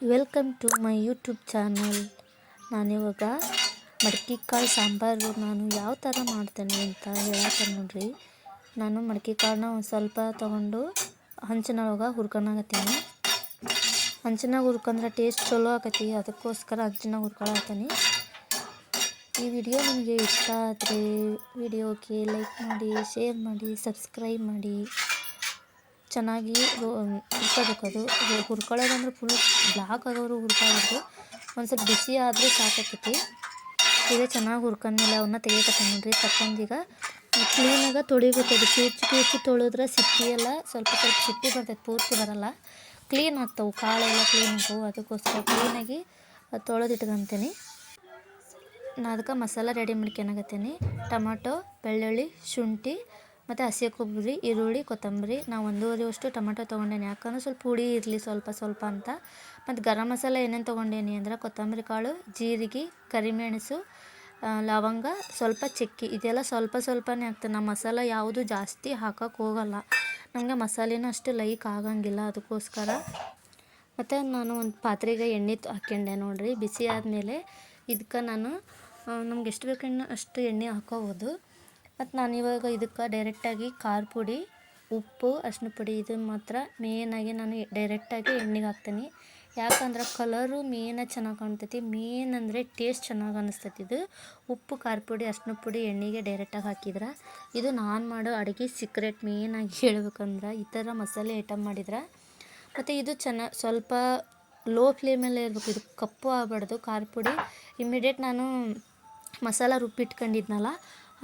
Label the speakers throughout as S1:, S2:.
S1: Welcome to my YouTube channel. ನಾನಿವಾಗ ಮಡ್ಕೆ ಕಾಳು ಸಾಂಬಾರು ನಾನು ಯಾವ ಥರ ಮಾಡ್ತೇನೆ ಅಂತ ಹೇಳತ್ತೀನಿ ನೋಡ್ರಿ. ನಾನು ಮಡ್ಕೆ ಕಾಳನ್ನ ಒಂದು ಸ್ವಲ್ಪ ತೊಗೊಂಡು ಹಂಚಿನೊಳಗೆ ಹುರ್ಕೊಳಕತ್ತೀನಿ. ಹಂಚಿನಾಗ ಹುರ್ಕೊಂಡ್ರೆ ಟೇಸ್ಟ್ ಚಲೋ ಆಕತಿ, ಅದಕ್ಕೋಸ್ಕರ ಹಂಚಿನಾಗ ಹುರ್ಕೊಳತ್ತೀನಿ. ಈ ವಿಡಿಯೋ ನಿಮಗೆ ಇಷ್ಟ ಆದರೆ ವಿಡಿಯೋಗೆ ಲೈಕ್ ಮಾಡಿ, ಶೇರ್ ಮಾಡಿ, ಸಬ್ಸ್ಕ್ರೈಬ್ ಮಾಡಿ. ಚೆನ್ನಾಗಿ ಹುರ್ಕೋಬೇಕು. ಅದು ಹುರ್ಕೊಳ್ಳೋದಂದ್ರೆ ಫುಲ್ ಬ್ಲಾಕ್ ಆಗೋರು ಹುರ್ಕೋಬಾರ್ದು, ಒಂದು ಸ್ವಲ್ಪ ಬಿಸಿ ಆದರೆ ಸಾಕಾಕೈತಿ. ಈಗ ಚೆನ್ನಾಗಿ ಹುರ್ಕೊಂಡ್ಮೇಲೆ ಅವನ್ನ ತೆಗಿಯಕತ್ತೀನಿ ನೋಡ್ರಿ. ತಕ್ಕಂದೀಗ ಕ್ಲೀನಾಗ ತೊಳಿಬೇಕು. ಅದು ಕಿವುಚಿ ತೊಳೆದ್ರೆ ಸಿಪ್ಪಿ ಎಲ್ಲ ಸ್ವಲ್ಪ ಸಿಪ್ಪಿ ಬರ್ತೈತೆ, ಪೂರ್ತಿ ಬರಲ್ಲ, ಕ್ಲೀನ್ ಆಗ್ತಾವೆ ಕಾಳೆಲ್ಲ ಕ್ಲೀನ್ ಆಗ್ತಾವೆ. ಅದಕ್ಕೋಸ್ಕರ ಕ್ಲೀನಾಗಿ ತೊಳೆದಿಟ್ಕೊಂತೀನಿ. ನಾನು ಅದಕ್ಕೆ ಮಸಾಲ ರೆಡಿ ಮಾಡ್ಕೊಳಕತ್ತೀನಿ. ಟೊಮಾಟೊ, ಬೆಳ್ಳುಳ್ಳಿ, ಶುಂಠಿ ಮತ್ತು ಹಸಿ ಕೊಬ್ಬರಿ, ಈರುಳ್ಳಿ, ಕೊತ್ತಂಬರಿ. ನಾವು 1.5 ಅಷ್ಟು ಟೊಮೆಟೊ ತೊಗೊಂಡೇನಿ, ಯಾಕಂದ್ರೆ ಸ್ವಲ್ಪ ಹುಳಿ ಇರಲಿ ಸ್ವಲ್ಪ ಅಂತ. ಮತ್ತು ಗರಂ ಮಸಾಲ ಏನೇನು ತೊಗೊಂಡೇನಿ ಅಂದ್ರೆ ಕೊತ್ತಂಬರಿ ಕಾಳು, ಜೀರಿಗೆ, ಕರಿಮೆಣಸು, ಲವಂಗ, ಸ್ವಲ್ಪ ಚಕ್ಕೆ. ಇದೆಲ್ಲ ಸ್ವಲ್ಪನೇ ಹಾಕ್ತೇನೆ. ನಮ್ಮ ಮಸಾಲ ಯಾವುದು ಜಾಸ್ತಿ ಹಾಕೋಕ್ಕೆ ಹೋಗಲ್ಲ, ನಮಗೆ ಮಸಾಲೆನೂ ಅಷ್ಟು ಲೈಕ್ ಆಗಂಗಿಲ್ಲ, ಅದಕ್ಕೋಸ್ಕರ. ಮತ್ತು ನಾನು ಒಂದು ಪಾತ್ರೆಗೆ ಎಣ್ಣೆ ಹಾಕ್ಕೊಂಡೆ ನೋಡ್ರಿ. ಬಿಸಿ ಆದಮೇಲೆ ಇದಕ್ಕೆ ನಾನು ನಮ್ಗೆ ಎಷ್ಟು ಬೇಕು ಅಷ್ಟು ಎಣ್ಣೆ ಹಾಕೋಬೋದು. ಮತ್ತು ನಾನಿವಾಗ ಇದಕ್ಕೆ ಡೈರೆಕ್ಟಾಗಿ ಖಾರ ಪುಡಿ, ಉಪ್ಪು, ಅರಿಶಿನ ಪುಡಿ ಇದು ಮಾತ್ರ ಮೇನಾಗಿ ನಾನು ಡೈರೆಕ್ಟಾಗಿ ಎಣ್ಣೆಗೆ ಹಾಕ್ತೀನಿ. ಯಾಕಂದ್ರೆ ಕಲರು ಮೇನಾಗಿ ಚೆನ್ನಾಗಿ ಕಾಣ್ತೈತಿ, ಮೇನ್ ಅಂದರೆ ಟೇಸ್ಟ್ ಚೆನ್ನಾಗಿ ಅನ್ನಿಸ್ತೈತಿ. ಇದು ಉಪ್ಪು, ಖಾರ ಪುಡಿ, ಅರಿಶಿನ ಪುಡಿ ಎಣ್ಣೆಗೆ ಡೈರೆಕ್ಟಾಗಿ ಹಾಕಿದ್ರೆ ಇದು ನಾನು ಮಾಡೋ ಅಡುಗೆ ಸೀಕ್ರೆಟ್. ಮೇನಾಗಿ ಹೇಳ್ಬೇಕಂದ್ರೆ ಈ ಥರ ಮಸಾಲೆ ಐಟಮ್ ಮಾಡಿದ್ರೆ. ಮತ್ತು ಇದು ಸ್ವಲ್ಪ ಲೋ ಫ್ಲೇಮಲ್ಲೇ ಇರಬೇಕು. ಇದು ಕಪ್ಪು ಆಗಬಾರ್ದು. ಖಾರ ಪುಡಿ ಇಮ್ಮಿಡಿಯೇಟ್ ನಾನು ಮಸಾಲ ರುಬ್ಬಿಟ್ಕೊಂಡಿದ್ನಲ್ಲ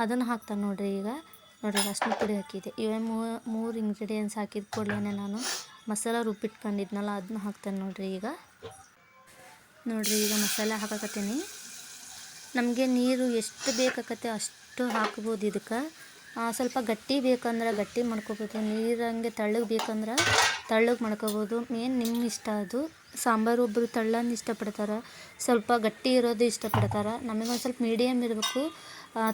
S1: ಅದನ್ನು ಹಾಕ್ತಾನೆ ನೋಡ್ರಿ. ಈಗ ನೋಡಿರಿ, ಅರಿಶಿನ ಪುಡಿ ಹಾಕಿದ್ದೆ. ಇವೇ ಮೂರು ಇಂಗ್ರೀಡಿಯೆಂಟ್ಸ್ ಹಾಕಿದ ಕೂಡಲೇ ನಾನು ಮಸಾಲ ರುಬ್ಬಿಟ್ಕೊಂಡಿದ್ನಲ್ಲ ಅದನ್ನ ಹಾಕ್ತಾನೆ ನೋಡ್ರಿ. ಈಗ ಮಸಾಲೆ ಹಾಕಕತ್ತೀನಿ. ನಮಗೆ ನೀರು ಎಷ್ಟು ಬೇಕಾಗತ್ತೆ ಅಷ್ಟು ಹಾಕ್ಬೋದು. ಇದಕ್ಕೆ ಸ್ವಲ್ಪ ಗಟ್ಟಿ ಬೇಕಂದ್ರೆ ಗಟ್ಟಿ ಮಾಡ್ಕೋಬೋದು, ನೀರಂಗೆ ತೆಳ್ಳಗೆ ಬೇಕಂದ್ರೆ ತೆಳ್ಳಗೆ ಮಾಡ್ಕೋಬೋದು. ಮೇನ್ ನಿಮ್ಮ ಇಷ್ಟ ಅದು. ಸಾಂಬಾರು ಒಬ್ಬರು ತೆಳ್ಳನ್ನು ಇಷ್ಟಪಡ್ತಾರೆ, ಸ್ವಲ್ಪ ಗಟ್ಟಿ ಇರೋದು ಇಷ್ಟಪಡ್ತಾರೆ. ನಮಗೊಂದು ಸ್ವಲ್ಪ ಮೀಡಿಯಮ್ ಇರಬೇಕು,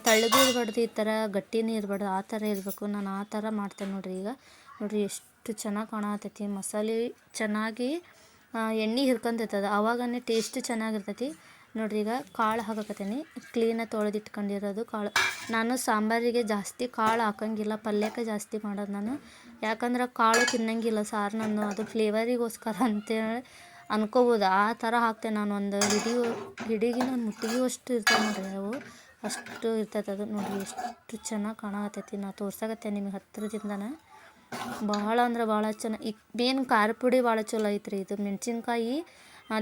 S1: ತೆಳ್ಳಗೂ ಇರಬಾರ್ದು, ಈ ಥರ ಗಟ್ಟಿನೂ ಇರಬಾರ್ದು, ಆ ಥರ ಇರಬೇಕು. ನಾನು ಆ ಥರ ಮಾಡ್ತೇನೆ ನೋಡ್ರಿ. ಈಗ ನೋಡಿರಿ ಎಷ್ಟು ಚೆನ್ನಾಗಿ ಕಾಣತೈತಿ. ಮಸಾಲೆ ಚೆನ್ನಾಗಿ ಎಣ್ಣೆ ಹಿರ್ಕೊಂತೈತದ, ಆವಾಗನೇ ಟೇಸ್ಟ್ ಚೆನ್ನಾಗಿರ್ತೈತಿ ನೋಡ್ರಿ. ಈಗ ಕಾಳು ಹಾಕಕತ್ತೀನಿ, ಕ್ಲೀನಾಗಿ ತೊಳೆದಿಟ್ಕೊಂಡಿರೋದು ಕಾಳು. ನಾನು ಸಾಂಬಾರಿಗೆ ಜಾಸ್ತಿ ಕಾಳು ಹಾಕೋಂಗಿಲ್ಲ, ಪಲ್ಯಕ್ಕೆ ಜಾಸ್ತಿ ಮಾಡೋದು ನಾನು. ಯಾಕಂದ್ರೆ ಕಾಳು ತಿನ್ನಂಗಿಲ್ಲ ಸಾರು, ನಾನು ಅದು ಫ್ಲೇವರಿಗೋಸ್ಕರ ಅಂತೇಳಿ ಅನ್ಕೋಬೋದು. ಆ ಥರ ಹಾಕ್ತೇನೆ ನಾನು. ಒಂದು ಹಿಡಿಗಿನ ಒಂದು ಮುಟ್ಟಿಗೆ ಅಷ್ಟು ಇರ್ತವೆ ನೋಡ್ರಿ, ಅವು ಅಷ್ಟು ಇರ್ತೈತೆ ಅದು. ನೋಡಿರಿ ಎಷ್ಟು ಚೆನ್ನಾಗಿ ಕಾಣತೈತಿ. ನಾನು ತೋರ್ಸಕತ್ತೇನೆ ನಿಮಗೆ ಹತ್ತಿರದಿಂದನೇ. ಭಾಳ ಅಂದ್ರೆ ಭಾಳ ಚೆನ್ನಾಗಿ. ಈಗ ಮೇನ್ ಖಾರ ಪುಡಿ ಭಾಳ ಚಲೋ ಐತ್ರಿ. ಇದು ಮೆಣಸಿನ್ಕಾಯಿ,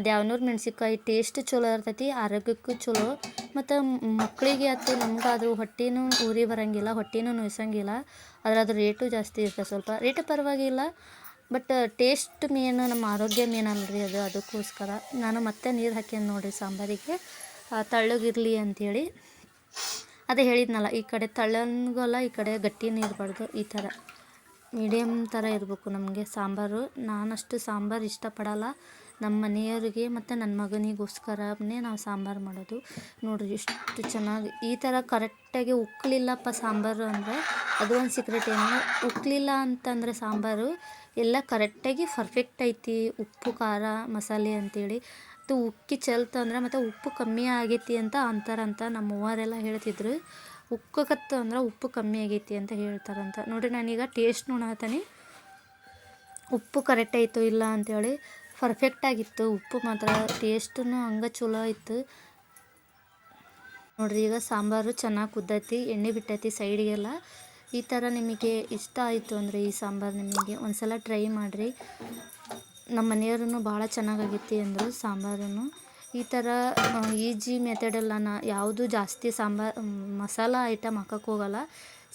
S1: ದ್ಯಾವನೂರು ಮೆಣಸಿನ್ಕಾಯಿ ಟೇಸ್ಟ್ ಚಲೋ ಇರ್ತೈತಿ, ಆರೋಗ್ಯಕ್ಕೂ ಚಲೋ. ಮತ್ತು ಮಕ್ಕಳಿಗೆ ಆಯ್ತು ನಮಗಾದ್ರೂ ಹೊಟ್ಟೆನೂ ಉರಿ ಬರೋಂಗಿಲ್ಲ, ಹೊಟ್ಟೆನೂ ನೋಯ್ಸೋಂಗಿಲ್ಲ. ಆದರೆ ಅದು ರೇಟು ಜಾಸ್ತಿ ಇರ್ತದೆ. ಸ್ವಲ್ಪ ರೇಟು ಪರವಾಗಿಲ್ಲ, ಬಟ್ ಟೇಸ್ಟ್ ಮೇನ್, ನಮ್ಮ ಆರೋಗ್ಯ ಮೇನ್ ಅಲ್ರಿ ಅದು. ಅದಕ್ಕೋಸ್ಕರ ನಾನು ಮತ್ತೆ ನೀರು ಹಾಕ್ಯಂಡು ನೋಡಿರಿ ಸಾಂಬಾರಿಗೆ ತೆಳ್ಳಗಿರಲಿ ಅಂಥೇಳಿ. ಅದೇ ಹೇಳಿದ್ನಲ್ಲ, ಈ ಕಡೆ ತೆಳ್ಳನ್ಗಲ್ಲ, ಈ ಕಡೆ ಗಟ್ಟಿನೂ ಇರಬಾರ್ದು, ಈ ಥರ ಮೀಡಿಯಮ್ ಥರ ಇರಬೇಕು ನಮಗೆ ಸಾಂಬಾರು. ನಾನಷ್ಟು ಸಾಂಬಾರು ಇಷ್ಟಪಡಲ್ಲ, ನಮ್ಮ ಮನೆಯವರಿಗೆ ಮತ್ತು ನನ್ನ ಮಗನಿಗೋಸ್ಕರನೇ ನಾವು ಸಾಂಬಾರು ಮಾಡೋದು. ನೋಡಿರಿ ಎಷ್ಟು ಚೆನ್ನಾಗಿ ಈ ಥರ ಕರೆಕ್ಟಾಗಿ ಉಕ್ಕಲಿಲ್ಲಪ್ಪ ಸಾಂಬಾರು ಅಂದರೆ ಅದು ಒಂದು ಸೀಕ್ರೆಟ್. ಏನು ಉಕ್ಕಲಿಲ್ಲ ಅಂತಂದರೆ ಸಾಂಬಾರು ಎಲ್ಲ ಕರೆಕ್ಟಾಗಿ ಪರ್ಫೆಕ್ಟ್ ಐತಿ, ಉಪ್ಪು, ಖಾರ, ಮಸಾಲೆ ಅಂಥೇಳಿ. ಅದು ಉಕ್ಕಿ ಚೆಲ್ತಂದ್ರೆ ಮತ್ತು ಉಪ್ಪು ಕಮ್ಮಿ ಆಗೈತಿ ಅಂತ ಅಂತಾರಂತ. ನಮ್ಮ ಅವ್ವರೆಲ್ಲ ಹೇಳ್ತಿದ್ರು, ಉಕ್ಕಕತ್ತು ಅಂದ್ರೆ ಉಪ್ಪು ಕಮ್ಮಿ ಆಗೈತಿ ಅಂತ ಹೇಳ್ತಾರಂತ. ನೋಡಿರಿ ನಾನೀಗ ಟೇಸ್ಟ್ ನೋಡತ್ತೀನಿ, ಉಪ್ಪು ಕರೆಕ್ಟ್ ಆಯಿತು ಇಲ್ಲ ಅಂಥೇಳಿ. ಪರ್ಫೆಕ್ಟಾಗಿತ್ತು ಉಪ್ಪು ಮಾತ್ರ, ಟೇಸ್ಟೂ ಹಂಗೆ ಚಲೋ ಇತ್ತು ನೋಡಿರಿ. ಈಗ ಸಾಂಬಾರು ಚೆನ್ನಾಗಿ ಕುದ್ದೈತಿ, ಎಣ್ಣೆ ಬಿಟ್ಟೈತಿ ಸೈಡಿಗೆಲ್ಲ. ಈ ಥರ ನಿಮಗೆ ಇಷ್ಟ ಆಯಿತು ಅಂದರೆ ಈ ಸಾಂಬಾರು ನಿಮಗೆ ಒಂದು ಸಲ ಟ್ರೈ ಮಾಡಿರಿ. ನಮ್ಮ ಮನೆಯವ್ರೂ ಭಾಳ ಚೆನ್ನಾಗಾಗೈತಿ ಅಂದರು ಸಾಂಬಾರನ್ನು. ಈ ಥರ ಈಜಿ ಮೆಥಡೆಲ್ಲ ಯಾವುದು ಜಾಸ್ತಿ ಮಸಾಲ ಐಟಮ್ ಹಾಕೋಕ್ಕೆ ಹೋಗಲ್ಲ,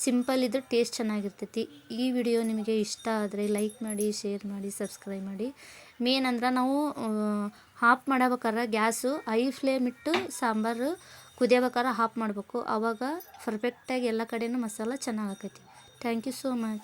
S1: ಸಿಂಪಲ್ ಇದ್ದರೆ ಟೇಸ್ಟ್ ಚೆನ್ನಾಗಿರ್ತೈತಿ. ಈ ವಿಡಿಯೋ ನಿಮಗೆ ಇಷ್ಟ ಆದರೆ ಲೈಕ್ ಮಾಡಿ, ಶೇರ್ ಮಾಡಿ, ಸಬ್ಸ್ಕ್ರೈಬ್ ಮಾಡಿ. ಮೇನ್ ಅಂದ್ರೆ ನಾವು ಹಾಫ್ ಮಾಡಬೇಕಾದ್ರೆ ಗ್ಯಾಸು ಹೈ ಫ್ಲೇಮ್ ಇಟ್ಟು ಸಾಂಬಾರು ಕುದಿಯಬೇಕಾದ್ರೆ ಹಾಫ್ ಮಾಡಬೇಕು, ಆವಾಗ ಪರ್ಫೆಕ್ಟಾಗಿ ಎಲ್ಲ ಕಡೆಯೂ ಮಸಾಲ ಚೆನ್ನಾಗಿ ಆಕೈತಿ. Thank you so much.